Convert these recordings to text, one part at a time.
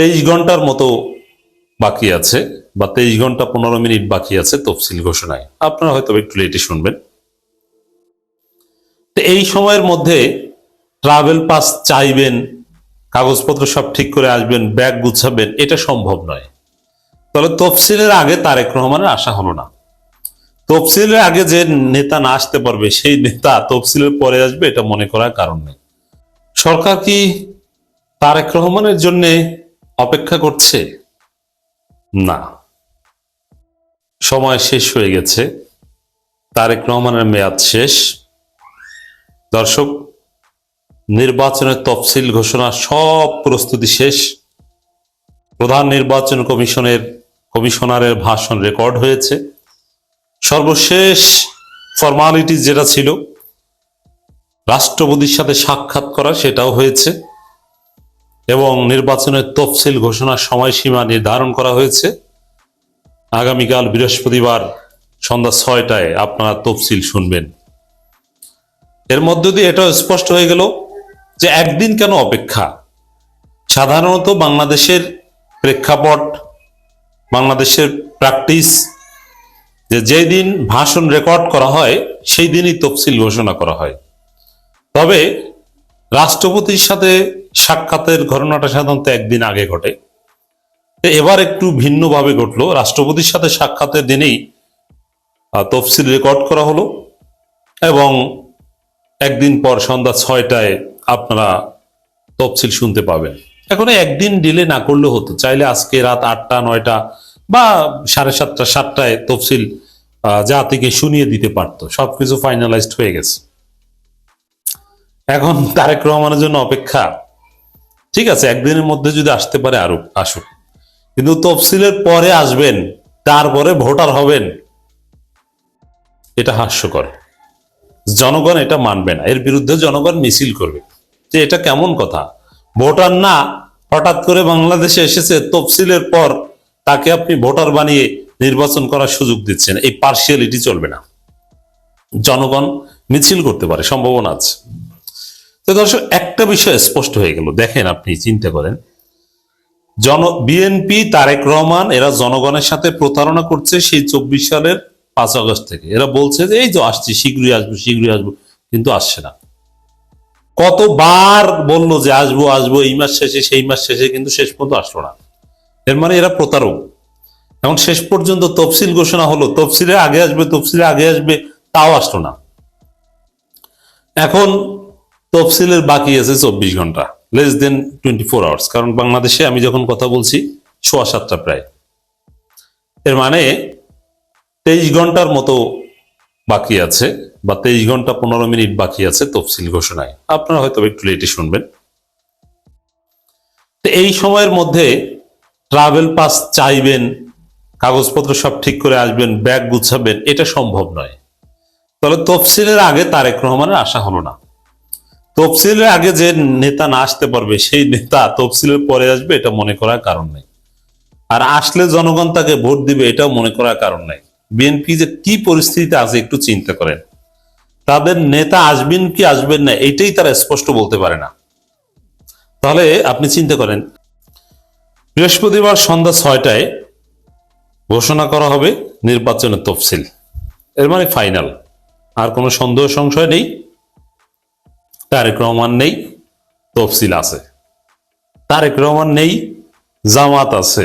23 ঘন্টার মতো বাকি আছে বা 23 ঘন্টা 15 মিনিট বাকি আছে তফসিল ঘোষণায়। আপনারা হয়তো একটু লেটে শুনবেন। তো এই সময়ের মধ্যে ট্রাভেল পাস চাইবেন, কাগজপত্র সব ঠিক করে আসবেন, ব্যাগ গুছাবেন, এটা সম্ভব নয়। তাহলে তফসিলের আগে তারেক রহমানের আশা হলো না। তফসিলের আগে যে নেতা না আসতে পারবে সেই নেতা তফসিলের পরে আসবে, এটা মনে করার কারণ নেই। সরকার কি তারেক রহমানের জন্য অপেক্ষা করছে? না, সময় শেষ হয়ে গেছে, তারেক রহমানের মেয়াদ শেষ। দর্শক, নির্বাচনের তফসিল ঘোষণা সব প্রস্তুতি শেষ। প্রধান নির্বাচন কমিশনারের ভাষণ রেকর্ড হয়েছে। সর্বশেষ ফরমালিটি যেটা ছিল রাষ্ট্রপতির সাথে সাক্ষাৎ করা, সেটাও হয়েছে এবং নির্বাচনের তফসিল ঘোষণার সময়সীমা নির্ধারণ করা হয়েছে। আগামীকাল বৃহস্পতিবার সন্ধ্যা 6টায় আপনারা তফসিল শুনবেন। এর মধ্য দিয়ে এটাও স্পষ্ট হয়ে গেল যে একদিন কেন অপেক্ষা। সাধারণত বাংলাদেশের প্রেক্ষাপট, বাংলাদেশের প্র্যাকটিস, যেই দিন ভাষণ রেকর্ড করা হয় সেই দিনই তফসিল ঘোষণা করা হয়। তবে রাষ্ট্রপতির সাথে সাক্ষাতের ঘটনাটা সাধারণত একদিন আগে ঘটে। এবার একটু ভিন্নভাবে ঘটলো। রাষ্ট্রপতির সাথে সাক্ষাতের দিনেই তফসিল রেকর্ড করা হলো এবং একদিন পর সন্ধ্যা 6টায় আপনারা তফসিল শুনতে পাবেন। এখন একদিন ডিলে না করলে হতো, চাইলে আজকে রাত 8টা 9টা বা 7:30 7টায় তফসিল জাতিকে শুনিয়ে দিতে পারতো। সবকিছু ফাইনালাইজড হয়ে গেছে। এখন তারেক রহমানের জন্য অপেক্ষা। ঠিক আছে, একদিনের মধ্যে যদি আসতে পারে আরো আসুক, কিন্তু তফসিলের পরে আসবেন, তারপরে ভোটার হবেন, এটা হাস্যকর। জনগণ এটা মানবে না, এর বিরুদ্ধে জনগণ মিছিল করবে যে এটা কেমন কথা। ভোটার না, হঠাৎ করে বাংলাদেশে এসেছে, তফসিলের পর তাকে আপনি ভোটার বানিয়ে নির্বাচন করার সুযোগ দিচ্ছেন। এই পার্সিয়ালিটি চলবে না। জনগণ মিছিল করতে পারে, সম্ভাবনা আছে। তো দর্শক, একটা বিষয় স্পষ্ট হয়ে গেল। দেখেন, আপনি চিন্তা করেন, বিএনপি, তারেক রহমান, এরা জনগণের সাথে প্রতারণা করছে সেই 24 সালের 5 আগস্ট থেকে। এরা বলছে যে এই তো আসছি, শীঘ্রই আসবো, শীঘ্রই আসবো, কিন্তু আসছে না। কতবার বললো যে আসবো আসবো, এই মাস শেষে, সেই মাস শেষে, কিন্তু শেষ পর্যন্ত আসলো না। এর মানে এরা প্রতারক। এবং শেষ পর্যন্ত তফসিল ঘোষণা হলো, তফসিলের আগে আসবে, তফসিলের আগে আসবে, তাও আসলো না। এখন তফসিলের বাকি আছে 24 ঘন্টা, লেস দেন 24 আওয়ার্স। কারণ বাংলাদেশে আমি যখন কথা বলছি 7:15 প্রায়। এর মানে 23 ঘন্টার মতো বাকি আছে বা 23 ঘন্টা 15 মিনিট বাকি আছে তফসিল ঘোষণায়। আপনারা হয়তো একটু লেটে শুনবেন। তো এই সময়ের মধ্যে ট্রাভেল পাস চাইবেন, কাগজপত্র সব ঠিক করে আসবেন, ব্যাগ গুছাবেন, এটা সম্ভব নয়। তাহলে তফসিলের আগে তারেক রহমানের আশা হলো না। তফসিলের আগে যে নেতা না আসতে পারবে সেই নেতা তফসিলের পরে আসবে, এটা মনে করার কারণ নেই। আর আসলে জনগণ তাকে ভোট দিবে, এটাও মনে করার কারণ নাই। বিএনপি যে কি পরিস্থিতিতে আছে একটু চিন্তা করেন। তাদের নেতা আসবেন কি আসবেন না, এটাই তারা স্পষ্ট বলতে পারে না। তাহলে আপনি চিন্তা করেন, বৃহস্পতিবার সন্ধ্যা 6টায় ঘোষণা করা হবে নির্বাচনের তফসিল। এর মানে ফাইনাল, আর কোনো সন্দেহ সংশয় নেই। তারেক রহমান নেই, তফসিল আছে। তারেক রহমান নেই, জামাত আছে।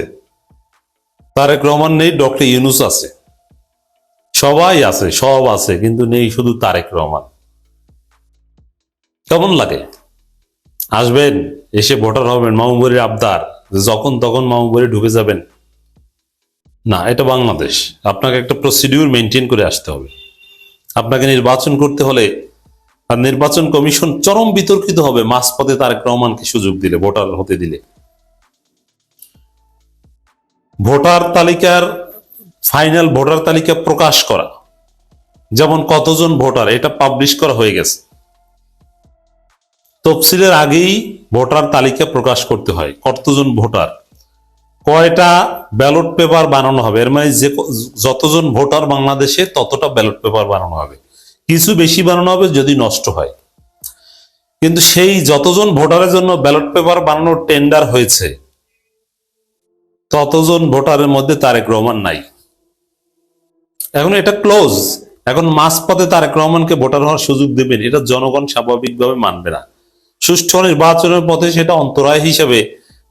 তারেক রহমান নেই, ডক্টর ইউনূস আছে। সবাই আছে, সব আছে, কিন্তু নেই শুধু তারেক রহমান। কেমন লাগে? আসবেন, এসে ভোটার হবেন, মামুবাড়ির আবদার, যখন তখন মামুবাড়ি ঢুকে যাবেন। না, এটা বাংলাদেশ। আপনাকে একটা প্রসিডিউর মেনটেন করে আসতে হবে। আপনাকে নির্বাচন করতে হলে, আর নির্বাচন কমিশন চরম বিতর্কিত হবে মাঝপথে তারেক রহমানকে সুযোগ দিলে, ভোটার হতে দিলে। ভোটার তালিকার ফাইনাল ভোটার তালিকা প্রকাশ করা, যেমন কতজন ভোটার, এটা পাবলিশ করা হয়ে গেছে। তফসিলের আগেই ভোটার তালিকা প্রকাশ করতে হয়, কতজন ভোটার, কয়টা ব্যালট পেপার বানানো হবে। এর মানে যে যতজন ভোটার বাংলাদেশে, ততটা ব্যালট পেপার বানানো হবে। কিছু বেশি বানানো হবে যদি নষ্ট হয়। কিন্তু সেই যতজন ভোটারের জন্য ব্যালট পেপার বানানোর টেন্ডার হয়েছে, ততজন ভোটারের মধ্যে তারেক রহমান নাই। এখন এটা ক্লোজ। এখন মাঝপথে তারেক রহমানকে ভোটার হওয়ার সুযোগ দেবেন, এটা জনগণ স্বাভাবিকভাবে মানবে না। সুষ্ঠু নির্বাচনের পথে সেটা অন্তরায় হিসেবে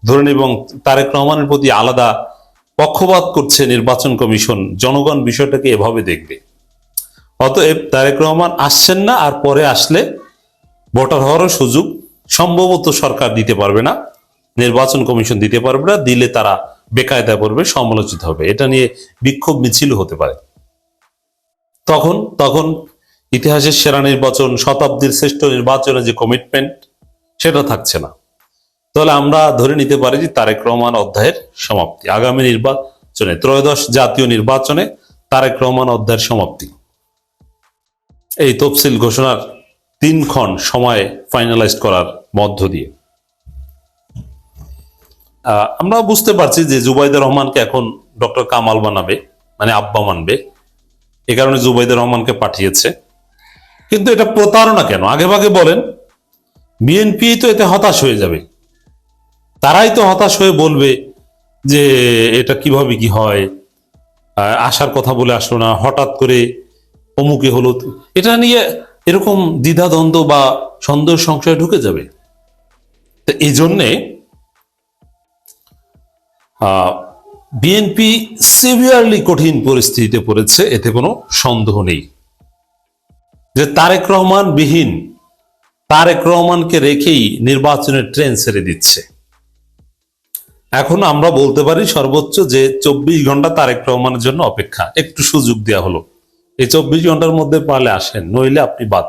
ধরেন, এবং তারেক রহমানের প্রতি আলাদা পক্ষপাত করছে নির্বাচন কমিশন। জনগণ বিষয়টাকে এভাবে দেখবে। অতএব তারেক রহমান আসছেন না, আর পরে আসলে ভোটার হওয়ারও সুযোগ সম্ভবত সরকার দিতে পারবে না, নির্বাচন কমিশন দিতে পারবে না। দিলে তারা বেকায়দা করবে, সমালোচিত হবে। এটা নিয়ে বিক্ষোভ মিছিল হতে পারে। তখন তখন ইতিহাসের সেরা নির্বাচন, শতাব্দীর শ্রেষ্ঠ নির্বাচনের যে কমিটমেন্ট, সেটা থাকছে না। তাহলে আমরা ধরে নিতে পারি যে তারেক রহমান অধ্যায়ের সমাপ্তি। আগামী নির্বাচনে, ত্রয়োদশ জাতীয় নির্বাচনে তারেক রহমান অধ্যায়ের সমাপ্তি। এই তফসিল ঘোষণার 3 ক্ষণ সময় ফাইনালাইজ করার মধ্য দিয়ে আমরা বুঝতে পারছি যে জুবাইদুর রহমানকে এখন ডক্টর কামাল বানাবে, মানে আব্বা মানবে। এ কারণে জুবাইদুর রহমানকে পাঠিয়েছে। কিন্তু এটা প্রতারণা কেন? আগে ভাগে বলেন। বিএনপি তো এতে হতাশ হয়ে যাবে। তারাই তো হতাশ হয়ে বলবে যে এটা কিভাবে কি হয়, আসার কথা বলে আসলো না, হঠাৎ করে অমুকে হলো। এটা নিয়ে এরকম দ্বিধাদ্বন্দ্ব বা সন্দেহ সংশয় ঢুকে যাবে। তো এই জন্যে বিএনপি সিভিয়ারলি কঠিন পরিস্থিতিতে পড়েছে, এতে কোনো সন্দেহ নেই। যে তারেক রহমান বিহীন, তারেক রহমানকে রেখেই নির্বাচনের ট্রেন ছেড়ে দিচ্ছে। এখন আমরা বলতে পারি সর্বোচ্চ যে 24 ঘন্টা তারেক রহমানের জন্য অপেক্ষা, একটু সুযোগ দেওয়া হলো। এই 24 ঘন্টার মধ্যে পারলে আসেন, নইলে আপনি বাদ।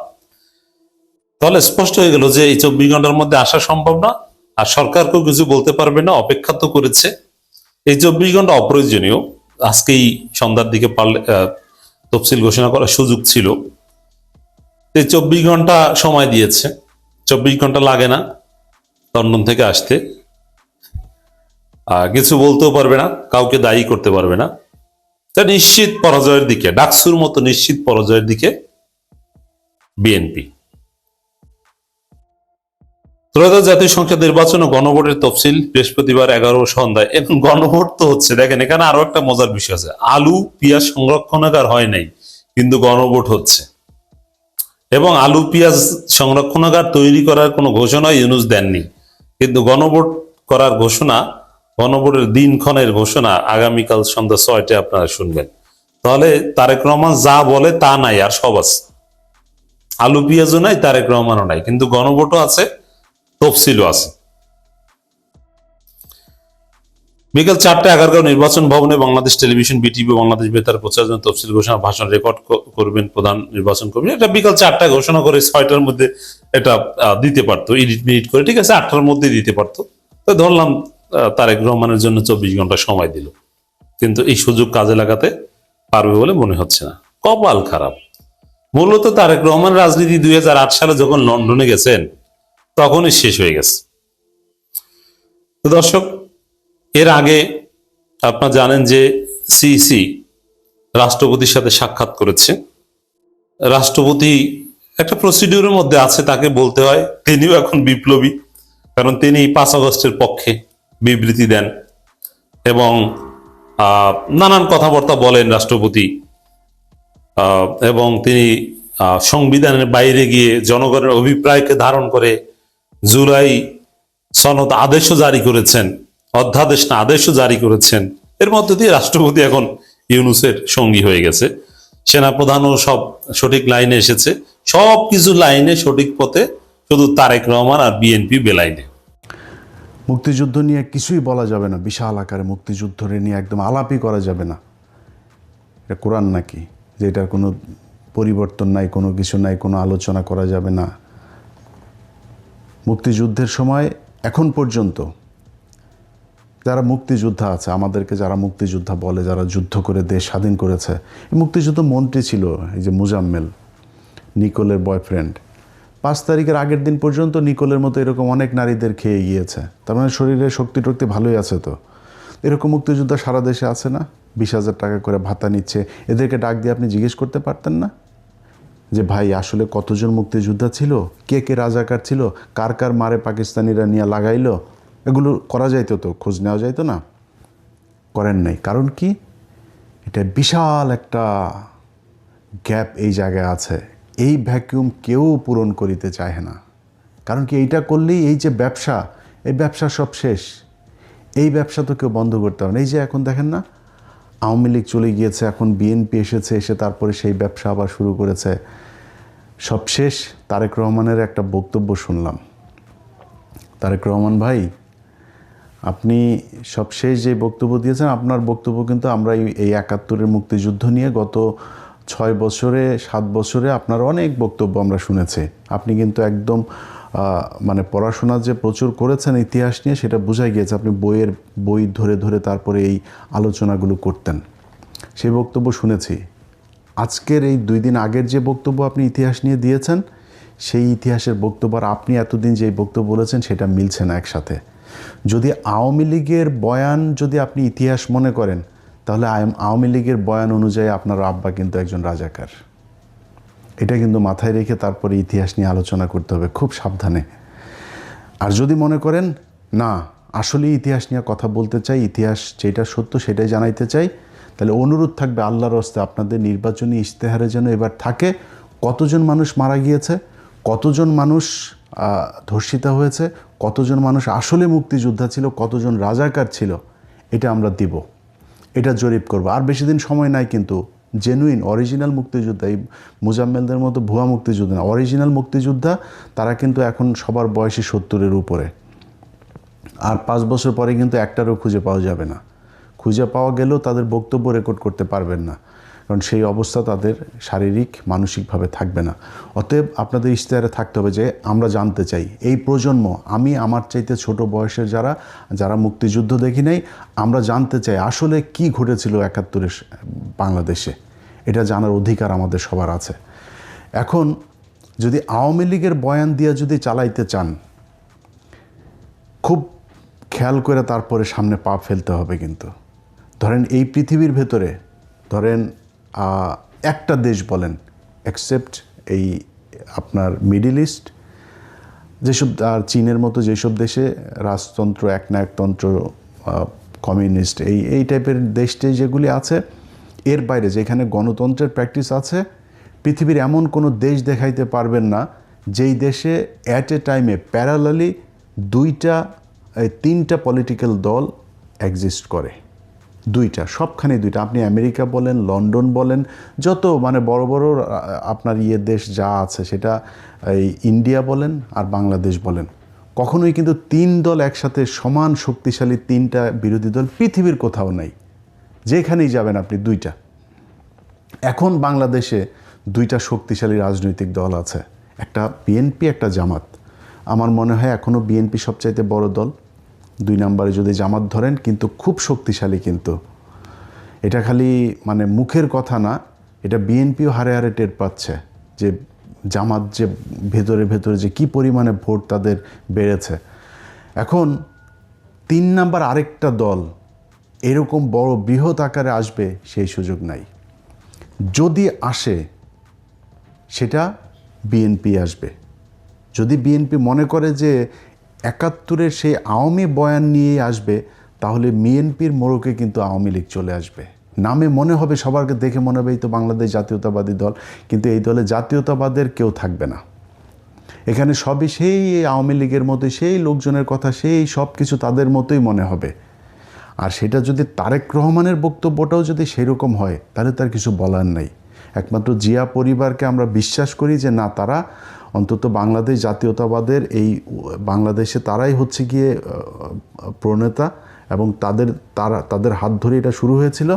তাহলে স্পষ্ট হয়ে গেল যে এই 24 ঘন্টার মধ্যে আসা সম্ভব না, আর সরকারকেও কিছু বলতে পারবে না। অপেক্ষা তো করেছে। এই 24 ঘন্টা অপ্রয়োজনীয়। আজকেই সন্ধ্যার দিকে পারলে তফসিল ঘোষণা করার সুযোগ ছিল। এই 24 ঘন্টা সময় দিয়েছে। 24 ঘন্টা লাগে না লন্ডন থেকে আসতে। কিছু বলতেও পারবে না, কাউকে দায়ী করতে পারবে না। তা নিশ্চিত পরাজয়ের দিকে, ডাকসুর মতো নিশ্চিত পরাজয়ের দিকে বিএনপি। ত্রয়োদশ জাতীয় সংসদ নির্বাচন ও গণভোটের তফসিল বৃহস্পতিবার 11 সন্ধ্যায়। এখন গণভোট তো হচ্ছে। দেখেন, এখানে আরো একটা মজার বিষয় আছে। আলু পেঁয়াজ সংরক্ষণাগার হয় নাই, কিন্তু গণভোট হচ্ছে। এবং আলু পেঁয়াজ সংরক্ষণাগার তৈরি করার কোনো ঘোষণা ইউনূস দেননি, কিন্তু গণভোট করার ঘোষণা, গণভোটের দিনক্ষণের ঘোষণা আগামীকাল সন্ধ্যা 6টায় আপনারা শুনবেন। তাহলে তারেক রহমান যা বলে তা নাই, আর সব আছে। আলু পেঁয়াজও নাই, তারেক রহমানও নাই, কিন্তু গণভোটও আছে, তফসিলও আছে। বিকেল 4:11 নির্বাচন ভবনে বাংলাদেশ টেলিভিশন, বিটিভি, বাংলাদেশ বেতার প্রচারের তফসিল ঘোষণা ভাষণ রেকর্ড করবেন প্রধান নির্বাচন কর্মী। এটা বিকাল 4টায় ঘোষণা করে 6টার মধ্যে এটা দিতে পারতো, এডিট মিনিট করে। ঠিক আছে, 8টার মধ্যে দিতে পারতো। তো ধরলাম তারেক রহমানের জন্য 24 ঘন্টা সময় দিল, কিন্তু এই সুযোগ কাজে লাগাতে পারবে বলে মনে হচ্ছে না। কপাল খারাপ। মূলত তারেক রহমান রাজনীতি 2008 সালে যখন লন্ডনে গেছেন তখনই শেষ হয়ে গেছে। তো দর্শক, এর আগে আপনারা জানেন যে সিইসি রাষ্ট্রপতির সাথে সাক্ষাৎ করেছে। রাষ্ট্রপতি একটা প্রসিডিউরের মধ্যে আছে, তাকে বলতে হয়। তিনিও এখন বিপ্লবী, কারণ তিনি 5 আগস্টের পক্ষে বিবৃতি দেন এবং নানান কথাবার্তা বলেন রাষ্ট্রপতি। এবং তিনি সংবিধানের বাইরে গিয়ে জনগণের অভিপ্রায়কে ধারণ করে জুলাই সনদ আদেশও জারি করেছেন, অধ্যাদেশ না আদেশও জারি করেছেন। এর মধ্যে দিয়ে রাষ্ট্রপতি এখন ইউনূসের সঙ্গী হয়ে গেছে। সেনাপ্রধানও সব সঠিক লাইনে এসেছে, সব কিছু লাইনে সঠিক পথে, শুধু তারেক রহমান আর বিএনপি বেলাইনে। মুক্তিযুদ্ধ নিয়ে কিছুই বলা যাবে না, বিশাল আকারে মুক্তিযুদ্ধ নিয়ে একদম আলাপই করা যাবে না। এটা কোরআন নাকি যে এটার কোনো পরিবর্তন নাই, কোনো কিছু নাই, কোনো আলোচনা করা যাবে না? মুক্তিযুদ্ধের সময় এখন পর্যন্ত যারা মুক্তিযোদ্ধা আছে, আমাদেরকে যারা মুক্তিযোদ্ধা বলে, যারা যুদ্ধ করে দেশ স্বাধীন করেছে, এই মুক্তিযুদ্ধ মন্ত্রী ছিল এই যে মুজাম্মেল, নিকোলের বয়ফ্রেন্ড। 5 তারিখের আগের দিন পর্যন্ত নিকোলের মতো এরকম অনেক নারীদের খেয়ে গিয়েছে। তার মানে শরীরে শক্তি টক্তি ভালোই আছে। তো এরকম মুক্তিযোদ্ধা সারা দেশে আছে না? 20,000 টাকা করে ভাতা নিচ্ছে। এদেরকে ডাক দিয়ে আপনি জিজ্ঞেস করতে পারতেন না যে ভাই আসলে কতজন মুক্তিযোদ্ধা ছিল, কে কে রাজাকার ছিল, কার কার মারে পাকিস্তানিরা নিয়ে লাগাইলো? এগুলো করা যাইতো, তো খোঁজ নেওয়া যাইতো না? করেন নাই। কারণ কি? এটা বিশাল একটা গ্যাপ এই জায়গায় আছে। এই ভ্যাকিউম কেউ পূরণ করিতে চায় না। কারণ কি? এইটা করলেই এই যে ব্যবসা, এই ব্যবসা সব শেষ। এই ব্যবসা তো কেউ বন্ধ করতে হবে না। এই যে এখন দেখেন না, আওয়ামী লীগ চলে গিয়েছে, এখন বিএনপি এসেছে, এসে তারপরে সেই ব্যবসা আবার শুরু করেছে। সব শেষ। তারেক রহমানের একটা বক্তব্য শুনলাম। তারেক রহমান ভাই, আপনি সবশেষ যে বক্তব্য দিয়েছেন, আপনার বক্তব্য কিন্তু আমরা এই ৭১-এর মুক্তিযুদ্ধ নিয়ে গত ৬ বছরে ৭ বছরে আপনার অনেক বক্তব্য আমরা শুনেছি। আপনি কিন্তু একদম মানে পড়াশোনা যে প্রচুর করেছেন ইতিহাস নিয়ে, সেটা বোঝাই গিয়েছে। আপনি বই ধরে ধরে তারপরে এই আলোচনাগুলো করতেন, সেই বক্তব্য শুনেছি। আজকের এই 2 দিন আগের যে বক্তব্য আপনি ইতিহাস নিয়ে দিয়েছেন, সেই ইতিহাসের বক্তব্য আর আপনি এতদিন যে বক্তব্য বলেছেন সেটা মিলছে না একসাথে। যদি আওয়ামী লীগের বয়ান যদি আপনি ইতিহাস মনে করেন, তাহলে আওয়ামী লীগের বয়ান অনুযায়ী আপনার আব্বা কিন্তু একজন রাজাকার। এটা কিন্তু মাথায় রেখে তারপরে ইতিহাস নিয়ে আলোচনা করতে হবে খুব সাবধানে। আর যদি মনে করেন না, আসলে ইতিহাস নিয়ে কথা বলতে চাই, ইতিহাস যেটা সত্য সেটাই জানাইতে চাই, তাহলে অনুরোধ থাকবে আল্লাহর হস্তে আপনাদের নির্বাচনী ইশতেহারে যেন এবার থাকে কতজন মানুষ মারা গিয়েছে, কতজন মানুষ ধর্ষিত হয়েছে, কতজন মানুষ আসলে মুক্তিযোদ্ধা ছিল, কতজন রাজাকার ছিল, এটা আমরা দিব, এটা জরিপ করব। আর বেশি দিন সময় নাই কিন্তু। জেনুইন অরিজিনাল মুক্তিযোদ্ধা, এই মুজাম্মেলদের মতো ভুয়া মুক্তিযোদ্ধা না, অরিজিনাল মুক্তিযোদ্ধা তারা কিন্তু এখন সবার বয়সী ৭০-এর উপরে। আর 5 বছর পরে কিন্তু একটারও খুঁজে পাওয়া যাবে না। খুঁজে পাওয়া গেলেও তাদের বক্তব্য রেকর্ড করতে পারবেন না, কারণ সেই অবস্থা তাদের শারীরিক মানসিকভাবে থাকবে না। অতএব আপনাদের ইশতেহারে থাকতে হবে যে আমরা জানতে চাই এই প্রজন্ম, আমি আমার চাইতে ছোট বয়সের যারা মুক্তিযুদ্ধ দেখি নাই, আমরা জানতে চাই আসলে কি ঘটেছিল ৭১-এর বাংলাদেশে। এটা জানার অধিকার আমাদের সবার আছে। এখন যদি আওয়ামী লীগের বয়ান দিয়ে যদি চালাইতে চান, খুব খেয়াল করে তারপরে সামনে পা ফেলতে হবে। কিন্তু ধরেন এই পৃথিবীর ভেতরে ধরেন একটা দেশ বলেন, অ্যাকসেপ্ট এই আপনার মিডল ইস্ট, যেসব আর চীনের মতো যেসব দেশে রাজতন্ত্র, একনায়কতন্ত্র, কমিউনিস্ট, এই টাইপের দেশটি যেগুলি আছে, এর বাইরে যেখানে গণতন্ত্রের প্র্যাকটিস আছে, পৃথিবীর এমন কোনো দেশ দেখাইতে পারবেন না যেই দেশে অ্যাট এ টাইমে প্যারালালি 3টা পলিটিক্যাল দল এক্সিস্ট করে। 2টা, সবখানে 2টা। আপনি আমেরিকা বলেন, লন্ডন বলেন, যত মানে বড় বড় আপনার দেশ যা আছে, সেটা এই ইন্ডিয়া বলেন আর বাংলাদেশ বলেন, কখনোই কিন্তু 3 দল একসাথে সমান শক্তিশালী 3টা বিরোধী দল পৃথিবীর কোথাও নাই। যেখানেই যাবেন আপনি 2টা। এখন বাংলাদেশে 2টা শক্তিশালী রাজনৈতিক দল আছে, একটা বিএনপি, একটা জামাত। আমার মনে হয় এখনও বিএনপি সবচাইতে বড় দল, 2 নম্বরে যদি জামাত ধরেন, কিন্তু খুব শক্তিশালী। কিন্তু এটা খালি মানে মুখের কথা না, এটা বিএনপিও হারে হারে টের পাচ্ছে যে জামাত যে ভেতরে ভেতরে যে কী পরিমাণে ভোট তাদের বেড়েছে। এখন 3 নাম্বার আরেকটা দল এরকম বড় বৃহৎ আকারে আসবে সেই সুযোগ নাই। যদি আসে সেটা বিএনপি আসবে। যদি বিএনপি মনে করে যে ৭১-এর সেই আওয়ামী বয়ান নিয়েই আসবে, তাহলে বিএনপির মোড়কে কিন্তু আওয়ামী লীগ চলে আসবে। নামে মনে হবে, সবারকে দেখে মনে হবে এই তো বাংলাদেশ জাতীয়তাবাদী দল, কিন্তু এই দলে জাতীয়তাবাদের কেউ থাকবে না। এখানে সবই সেই আওয়ামী লীগের মতোই, সেই লোকজনের কথা, সেই সব কিছু তাদের মতোই মনে হবে। আর সেটা যদি তারেক রহমানের বক্তব্যটাও যদি সেরকম হয়, তাহলে তার কিছু বলার নেই। একমাত্র জিয়া পরিবারকে আমরা বিশ্বাস করি যে না, তারা অন্তত বাংলাদেশ জাতীয়তাবাদের এই বাংলাদেশে তারাই হচ্ছে গিয়ে প্রণেতা, এবং তাদের হাত ধরে এটা শুরু হয়েছিল।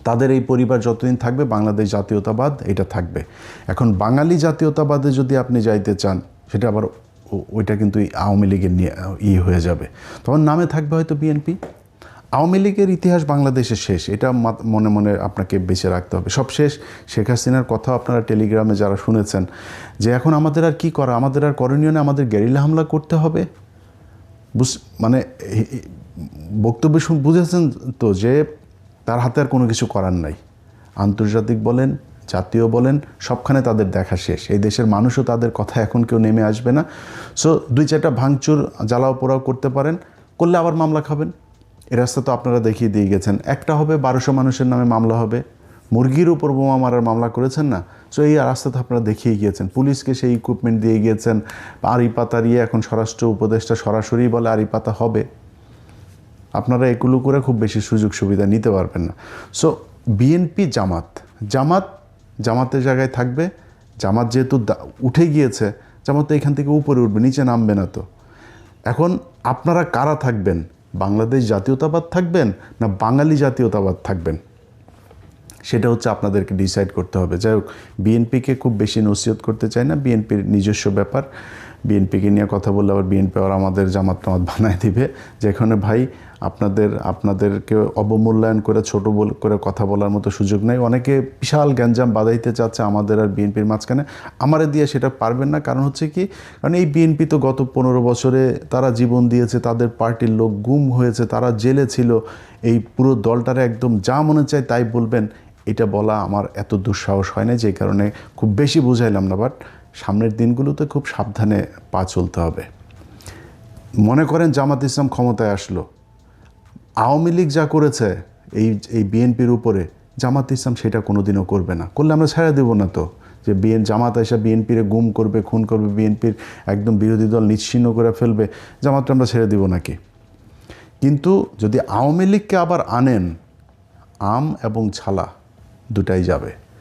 তাদের এই পরিবার যতদিন থাকবে বাংলাদেশ জাতীয়তাবাদ এটা থাকবে। এখন বাঙালি জাতীয়তাবাদে যদি আপনি যাইতে চান, সেটা আবার ওইটা কিন্তু আওয়ামী লীগের নিয়ে হয়ে যাবে। তখন নামে থাকবে হয়তো বিএনপি। আওয়ামী লীগের ইতিহাস বাংলাদেশের শেষ, এটা মনে মনে আপনাকে বেঁচে রাখতে হবে। সব শেষ। শেখ হাসিনার কথা আপনারা টেলিগ্রামে যারা শুনেছেন, যে এখন আমাদের আর কি করা, আমাদের আর করণীয় নেই, আমাদের গেরিলা হামলা করতে হবে। মানে বক্তব্য বুঝেছেন তো, যে তার হাতে আর কোনো কিছু করার নাই। আন্তর্জাতিক বলেন, জাতীয় বলেন, সবখানে তাদের দেখা শেষ। এই দেশের মানুষও তাদের কথা এখন কেউ নেমে আসবে না। সো 2-4টা ভাঙচুর জ্বালাও পোড়াও করতে পারেন, করলে আবার মামলা খাবেন। এই রাস্তা তো আপনারা দেখিয়ে দিয়ে গেছেন। একটা হবে 1200 মানুষের নামে মামলা হবে, মুরগির উপর বোমা মারার মামলা করেছেন না, সো এই রাস্তা তো আপনারা দেখিয়ে গিয়েছেন, পুলিশকে সেই ইকুইপমেন্ট দিয়ে গিয়েছেন। আড়ি পাতা দিয়ে এখন স্বরাষ্ট্র উপদেষ্টা সরাসরি বলে আড়ি পাতা হবে। আপনারা এগুলো করে খুব বেশি সুযোগ সুবিধা নিতে পারবেন না। সো বিএনপি জামাতের জায়গায় থাকবে। জামাত যেহেতু উঠে গিয়েছে, জামাত তো এখান থেকে উপরে উঠবে, নিচে নামবে না। তো এখন আপনারা কারা থাকবেন? বাংলাদেশ জাতীয়তাবাদ থাকবেন না বাঙালি জাতীয়তাবাদ থাকবেন? সেটা হচ্ছে আপনাদেরকে ডিসাইড করতে হবে। যাই হোক, বিএনপিকে খুব বেশি নসিহত করতে চাই না, বিএনপির নিজস্ব ব্যাপার। বিএনপিকে নিয়ে কথা বললে আবার বিএনপি আর আমাদের জামাত টামাত বানায় দিবে, যেখানে ভাই আপনাদেরকে অবমূল্যায়ন করে ছোট করে কথা বলার মতো সুযোগ নেই। অনেকে বিশাল গ্যাঞ্জাম বাঁধাইতে চাচ্ছে আমাদের আর বিএনপির মাঝখানে, আমারে দিয়ে সেটা পারবেন না। কারণ হচ্ছে কি, কারণ এই বিএনপি তো গত 15 বছরে তারা জীবন দিয়েছে, তাদের পার্টির লোক গুম হয়েছে, তারা জেলে ছিল। এই পুরো দলটারে একদম যা মনে চায় তাই বলবেন, এটা বলা আমার এত দুঃসাহস হয় না, যে কারণে খুব বেশি বুঝাইলাম না। বাট সামনের দিনগুলোতে খুব সাবধানে পা চলতে হবে। মনে করেন জামাত ইসলাম ক্ষমতায় আসলো, আওয়ামী লীগ যা করেছে এই বিএনপির উপরে, জামাত ইসলাম সেটা কোনোদিনও করবে না। করলে আমরা ছেড়ে দেবো না তো, যে জামাত এসে বিএনপিরে গুম করবে, খুন করবে, বিএনপির একদম বিরোধী দল নিশ্চিহ্ন করে ফেলবে, জামাতটা আমরা ছেড়ে দিব নাকি? কিন্তু যদি আওয়ামী লীগকে আবার আনেন, আম এবং ছালা দুটাই যাবে।